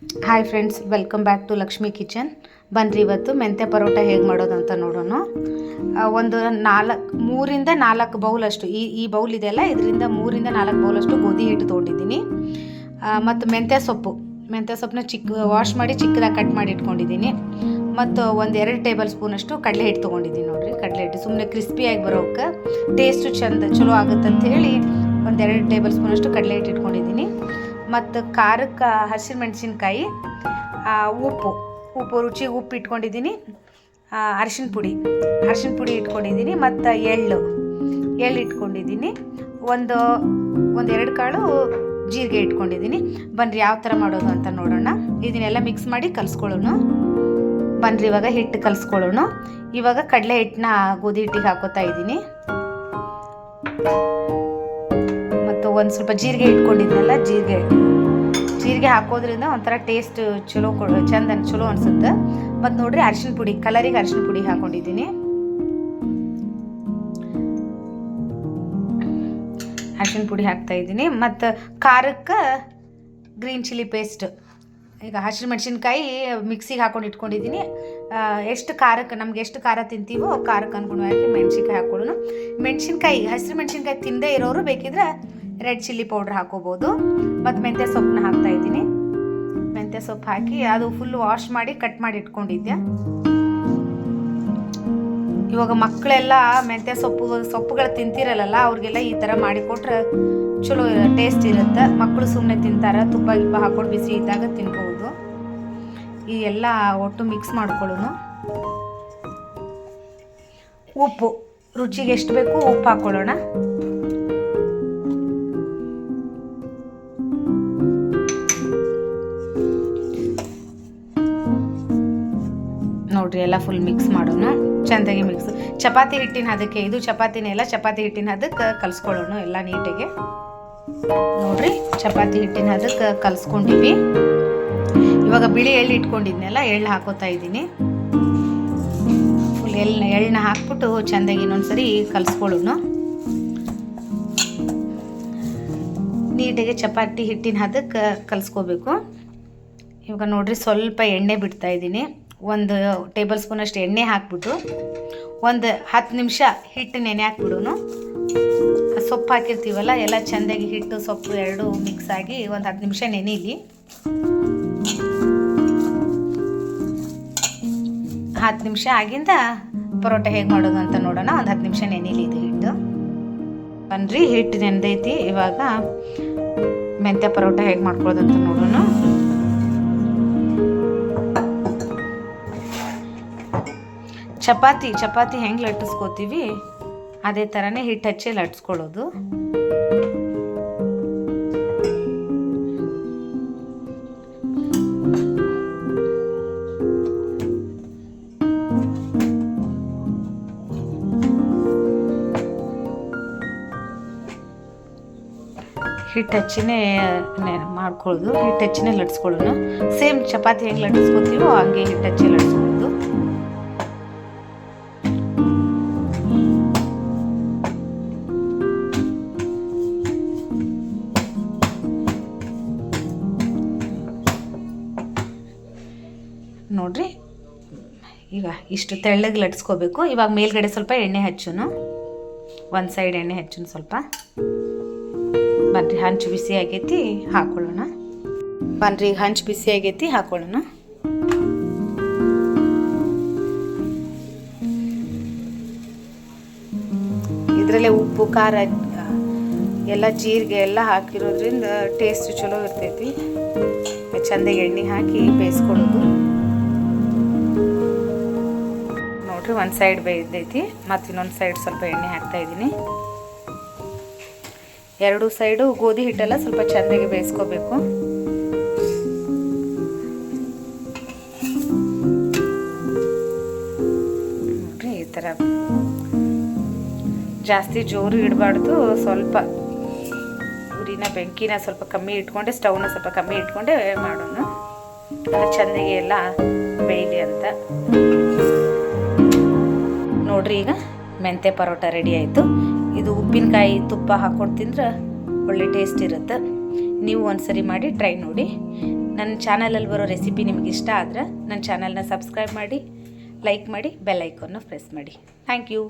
Hi friends, welcome back to Lakshmi kitchen. ಬನ್ನಿರಿ ಇವತ್ತು ಮೆಂತ್ಯ ಪರೋಟ ಹೇಗೆ ಮಾಡೋದು ಅಂತ ನೋಡೋಣ. ಒಂದು 3-4 ಬೌಲಷ್ಟು ಈ ಬೌಲ್ ಇದೆಯಲ್ಲ, ಇದರಿಂದ 3-4 ಬೌಲಷ್ಟು ಗೋಧಿ ಹಿಟ್ಟು ತೊಗೊಂಡಿದ್ದೀನಿ. ಮತ್ತು ಮೆಂತ್ಯ ಸೊಪ್ಪನ್ನ ವಾಶ್ ಮಾಡಿ ಚಿಕ್ಕದಾಗಿ ಕಟ್ ಮಾಡಿ ಇಟ್ಕೊಂಡಿದ್ದೀನಿ. ಮತ್ತು 1-2 ಟೇಬಲ್ ಸ್ಪೂನಷ್ಟು ಕಡಲೆ ಹಿಟ್ಟು ತೊಗೊಂಡಿದ್ದೀನಿ. ನೋಡಿರಿ, ಕಡಲೆ ಹಿಟ್ಟು ಸುಮ್ಮನೆ ಕ್ರಿಸ್ಪಿಯಾಗಿ ಬರೋಕ್ಕೆ ಟೇಸ್ಟು ಚಲೋ ಆಗುತ್ತೆ ಅಂಥೇಳಿ 1-2 ಟೇಬಲ್ ಸ್ಪೂನಷ್ಟು ಕಡಲೆ ಹಿಟ್ಟು ಇಟ್ಕೊಂಡಿದ್ದೀನಿ. ಮತ್ತು ಖಾರಕ್ಕೆ ಹಸಿಮೆಣಸಿನ್ಕಾಯಿ, ಉಪ್ಪು ರುಚಿಗೆ ಉಪ್ಪು ಇಟ್ಕೊಂಡಿದ್ದೀನಿ. ಅರಿಶಿನ ಪುಡಿ ಇಟ್ಕೊಂಡಿದ್ದೀನಿ. ಮತ್ತು ಎಳ್ಳು ಇಟ್ಕೊಂಡಿದ್ದೀನಿ. ಒಂದೆರಡು ಕಾಳು ಜೀರಿಗೆ ಇಟ್ಕೊಂಡಿದ್ದೀನಿ. ಬನ್ನಿರಿ ಯಾವ ಥರ ಮಾಡೋದು ಅಂತ ನೋಡೋಣ. ಇದನ್ನೆಲ್ಲ ಮಿಕ್ಸ್ ಮಾಡಿ ಕಲಿಸ್ಕೊಳ್ಳೋಣ. ಬನ್ನಿರಿ ಇವಾಗ ಹಿಟ್ಟು ಕಲಿಸ್ಕೊಳ್ಳೋಣ. ಇವಾಗ ಕಡಲೆ ಹಿಟ್ಟನ್ನ ಗೋಧಿ ಹಿಟ್ಟಿಗೆ ಹಾಕೋತಾ ಇದ್ದೀನಿ. ಮತ್ತು ಒಂದು ಸ್ವಲ್ಪ ಜೀರಿಗೆ ಇಟ್ಕೊಂಡಿದ್ನಲ್ಲ, ಜೀರಿಗೆ ಹಾಕೋದ್ರಿಂದ ಒಂಥರ ಟೇಸ್ಟ್ ಚಲೋ ಅನಿಸುತ್ತೆ. ಮತ್ತು ನೋಡಿರಿ, ಅರಿಶಿನ ಪುಡಿ, ಕಲರಿಗೆ ಅರಿಶಿನ ಪುಡಿ ಹಾಕೊಂಡಿದ್ದೀನಿ. ಅರಿಶಿನ ಪುಡಿ ಹಾಕ್ತಾ ಇದ್ದೀನಿ. ಮತ್ತು ಖಾರಕ್ಕೆ ಗ್ರೀನ್ ಚಿಲ್ಲಿ ಪೇಸ್ಟ್, ಈಗ ಹಸಿಮೆಣಸಿನ್ಕಾಯಿ ಮಿಕ್ಸಿಗೆ ಹಾಕೊಂಡು ಇಟ್ಕೊಂಡಿದ್ದೀನಿ. ನಮ್ಗೆ ಎಷ್ಟು ಖಾರ ತಿಂತೀವೋ ಖಾರಕ್ಕೆ ಅನ್ಗುಣವಾಗಿ ಮೆಣಸಿನ್ಕಾಯಿ ಹಾಕೊಳ್ಳೋಣ. ಹಸಿರು ಮೆಣಸಿನ್ಕಾಯಿ ತಿಂದೇ ಇರೋರು ಬೇಕಿದ್ರೆ ರೆಡ್ ಚಿಲ್ಲಿ ಪೌಡ್ರ್ ಹಾಕೋಬೋದು. ಮತ್ತು ಮೆಂತ್ಯ ಸೊಪ್ಪನ್ನ ಹಾಕ್ತಾ ಇದ್ದೀನಿ. ಮೆಂತ್ಯ ಸೊಪ್ಪು ಹಾಕಿ ಅದು ಫುಲ್ ವಾಶ್ ಮಾಡಿ ಕಟ್ ಮಾಡಿ ಇಟ್ಕೊಂಡಿದ್ದೆ. ಇವಾಗ ಮಕ್ಕಳೆಲ್ಲ ಮೆಂತ್ಯ ಸೊಪ್ಪುಗಳು ತಿಂತಿರಲ್ಲ, ಅವ್ರಿಗೆಲ್ಲ ಈ ಥರ ಮಾಡಿಕೊಟ್ರೆ ಚಲೋ ಟೇಸ್ಟ್ ಇರುತ್ತೆ. ಮಕ್ಕಳು ಸುಮ್ಮನೆ ತಿಂತಾರೆ, ತುಪ್ಪ ಹಾಕೊಂಡು ಬಿಸಿ ಇದ್ದಾಗ ತಿನ್ಬೋದು. ಈ ಎಲ್ಲ ಒಟ್ಟು ಮಿಕ್ಸ್ ಮಾಡ್ಕೊಳ್ಳೋಣ. ಉಪ್ಪು ರುಚಿಗೆ ಎಷ್ಟು ಬೇಕು ಉಪ್ಪು ಹಾಕೊಳ್ಳೋಣ. ನೋಡ್ರಿ, ಎಲ್ಲ ಫುಲ್ ಮಿಕ್ಸ್ ಮಾಡೋಣ. ಚೆಂದಾಗಿ ಮಿಕ್ಸ್. ಚಪಾತಿ ಹಿಟ್ಟಿನ ಹದಕ್ಕೆ, ಇದು ಚಪಾತಿನೇ ಅಲ್ಲ, ಚಪಾತಿ ಹಿಟ್ಟಿನ ಹದಕ್ಕೆ ಕಲಿಸ್ಕೊಳ್ಳೋಣ ಎಲ್ಲ ನೀಟಾಗಿ. ನೋಡ್ರಿ, ಚಪಾತಿ ಹಿಟ್ಟಿನ ಹದಕ್ಕೆ ಕಲಿಸ್ಕೊಂಡಿವಿ. ಇವಾಗ ಬಿಳಿ ಎಳ್ಳು ಇಟ್ಕೊಂಡಿದ್ನೆಲ್ಲ ಎಳ್ಳು ಹಾಕೋತಾ ಇದ್ದೀನಿ. ಫುಲ್ ಎಳ್ಳನ್ನ ಹಾಕ್ಬಿಟ್ಟು ಚೆಂದಾಗಿ ಇನ್ನೊಂದ್ಸರಿ ಕಲಿಸ್ಕೊಳ್ಳೋಣ. ನೀಟಾಗಿ ಚಪಾತಿ ಹಿಟ್ಟಿನ ಹದಕ್ಕೆ ಕಲಿಸ್ಕೋಬೇಕು. ಇವಾಗ ನೋಡ್ರಿ, ಸ್ವಲ್ಪ ಎಣ್ಣೆ ಬಿಡ್ತಾ ಇದ್ದೀನಿ. 1 ಟೇಬಲ್ ಸ್ಪೂನಷ್ಟು ಎಣ್ಣೆ ಹಾಕ್ಬಿಟ್ಟು 10 ನಿಮಿಷ ಹಿಟ್ಟು ನೆನೆ ಹಾಕ್ಬಿಡೋನು. ಸೊಪ್ಪು ಹಾಕಿರ್ತೀವಲ್ಲ, ಎಲ್ಲ ಚೆಂದಾಗಿ ಹಿಟ್ಟು ಸೊಪ್ಪು ಎರಡು ಮಿಕ್ಸ್ ಆಗಿ 10 ನಿಮಿಷ ನೆನೀಲಿ. 10 ನಿಮಿಷ ಆಗಿಂದ ಪರೋಟ ಹೇಗೆ ಮಾಡೋದು ಅಂತ ನೋಡೋಣ. 10 ನಿಮಿಷ ನೆನೀಲಿ ಇದು ಹಿಟ್ಟು. ಬನ್ನಿರಿ, ಹಿಟ್ಟು ನೆನೆದೈತಿ. ಇವಾಗ ಮೆಂತ್ಯ ಪರೋಟ ಹೇಗೆ ಮಾಡ್ಕೊಳ್ಳೋದು ಅಂತ ನೋಡೋಣ. ಚಪಾತಿ ಹೆಂಗೆ ಲಟ್ಟಿಸ್ಕೋತೀವಿ ಅದೇ ಥರನೇ ಹಿಟ್ಟು ಹಚ್ಚಿ ಲಟ್ಟಿಸ್ಕೊಳ್ಳೋದು. ಹಿಟ್ಟು ಹಚ್ಚಿನೇ ಮಾಡ್ಕೊಳ್ಳೋದು, ಹಿಟ್ಟು ಹಚ್ಚಿನೇ ಲಟ್ಟಿಸ್ಕೊಳ್ಳೋಣ. ಸೇಮ್ ಚಪಾತಿ ಹೆಂಗೆ ಲಟ್ಟಿಸ್ಕೋತೀವೋ ಹಂಗೆ ಹಿಟ್ಟು ಹಚ್ಚಿ ಲಟ್ಟಿಸ್ಕೊಳ್ಳೋದು. ನೋಡ್ರಿ, ಈಗ ಇಷ್ಟು ತೆಳ್ಳಗೆ ಲಟ್ಸ್ಕೋಬೇಕು. ಇವಾಗ ಮೇಲ್ಗಡೆ ಸ್ವಲ್ಪ ಎಣ್ಣೆ ಹಚ್ಚೋಣ. ಒಂದು ಸೈಡ್ ಎಣ್ಣೆ ಹಚ್ಚೋಣ ಸ್ವಲ್ಪ. ಬನ್ನಿರಿ, ಹಂಚು ಬಿಸಿ ಆಗೈತಿ, ಹಾಕೊಳ್ಳೋಣ. ಬನ್ನಿರಿ, ಹಂಚು ಬಿಸಿ ಆಗೈತಿ, ಹಾಕೊಳ್ಳೋಣ. ಇದರಲ್ಲೇ ಉಪ್ಪು ಖಾರ ಎಲ್ಲ ಜೀರಿಗೆ ಎಲ್ಲ ಹಾಕಿರೋದ್ರಿಂದ ಟೇಸ್ಟ್ ಚಲೋ ಇರ್ತೈತಿ. ಚೆಂದಾಗಿ ಎಣ್ಣೆ ಹಾಕಿ ಬೇಯಿಸ್ಕೊಳ್ಳೋದು. ನೋಡ್ರಿ, ಒಂದು ಸೈಡ್ ಬೇಯ್ದೈತಿ. ಮತ್ತು ಇನ್ನೊಂದು ಸೈಡ್ ಸ್ವಲ್ಪ ಎಣ್ಣೆ ಹಾಕ್ತಾ ಇದ್ದೀನಿ. 2 ಸೈಡು ಗೋಧಿ ಹಿಟ್ಟೆಲ್ಲ ಸ್ವಲ್ಪ ಚೆಂದಾಗಿ ಬೇಯಿಸ್ಕೋಬೇಕು. ನೋಡ್ರಿ, ಈ ಥರ ಜಾಸ್ತಿ ಜೋರು ಇಡಬಾರ್ದು. ಸ್ವಲ್ಪ ಬೆಂಕಿನ ಸ್ವಲ್ಪ ಕಮ್ಮಿ ಇಟ್ಕೊಂಡೆ, ಸ್ಟವ್ನ ಸ್ವಲ್ಪ ಕಮ್ಮಿ ಇಟ್ಕೊಂಡೆ ಮಾಡೋಣ. ಚೆಂದಾಗಿ ಎಲ್ಲ ಬೇಯಲಿ ಅಂತ. ನೋಡ್ರಿ, ಈಗ ಮೆಂತ್ಯ ಪರೋಟ ರೆಡಿ ಆಯಿತು. ಇದು ಉಪ್ಪಿನಕಾಯಿ ತುಪ್ಪ ಹಾಕ್ಕೊಂಡು ತಿಂದ್ರೆ ಒಳ್ಳೆ ಟೇಸ್ಟ್ ಇರುತ್ತೆ. ನೀವು ಒಂದ್ಸರಿ ಮಾಡಿ ಟ್ರೈ ನೋಡಿ. ನನ್ನ ಚಾನಲಲ್ಲಿ ಬರೋ ರೆಸಿಪಿ ನಿಮಗೆ ಇಷ್ಟ ಆದರೆ ನನ್ನ ಚಾನಲ್ನ ಸಬ್ಸ್ಕ್ರೈಬ್ ಮಾಡಿ, ಲೈಕ್ ಮಾಡಿ, ಬೆಲ್ ಐಕಾನ್ನ ಪ್ರೆಸ್ ಮಾಡಿ. Thank you.